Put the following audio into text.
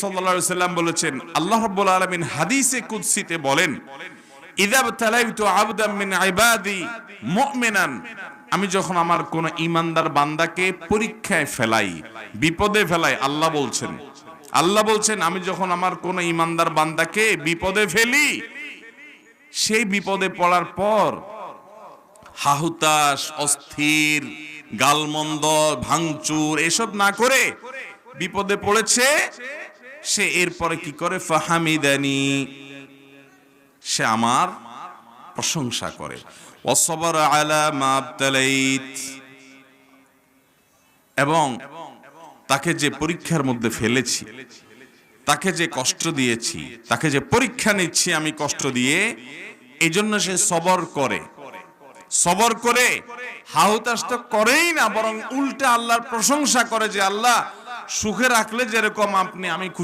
সাল্লাল্লাহু আলাইহি ওয়াসাল্লাম বলেছেন, আল্লাহ রাব্বুল আলামিন হাদিসে কুদসিতে বলেন, ইযা বতালাইতু আবদাম মিন ইবাদি মুমিনান, আমি যখন আমার কোন ঈমানদার বান্দাকে পরীক্ষায় ফেলাই, বিপদে ফেলাই, আল্লাহ বলছেন আমি যখন আমার কোন ঈমানদার বান্দাকে বিপদে ফেলি, সেই বিপদে পড়ার পর হাহুতাশ, অস্থির, গালমন্দ, ভাঙচুর এসব না করে বিপদে পড়েছে, সে এরপরে কি করে? ফাহামিদানি, সে আমার প্রশংসা করে। ওয়াসসাবার আলা মা আবতালাইত, এবং তাকে যে পরীক্ষার মধ্যে ফেলেছি, তাকে যে কষ্ট দিয়েছি, তাকে যে পরীক্ষা নিচ্ছি আমি কষ্ট দিয়ে, এই জন্য সে সবর করে হাহুতাশ তো করেই না, বরং উল্টে আল্লাহর প্রশংসা করে যে আল্লাহ সুখে রাখলে যেরকম আমি খুশি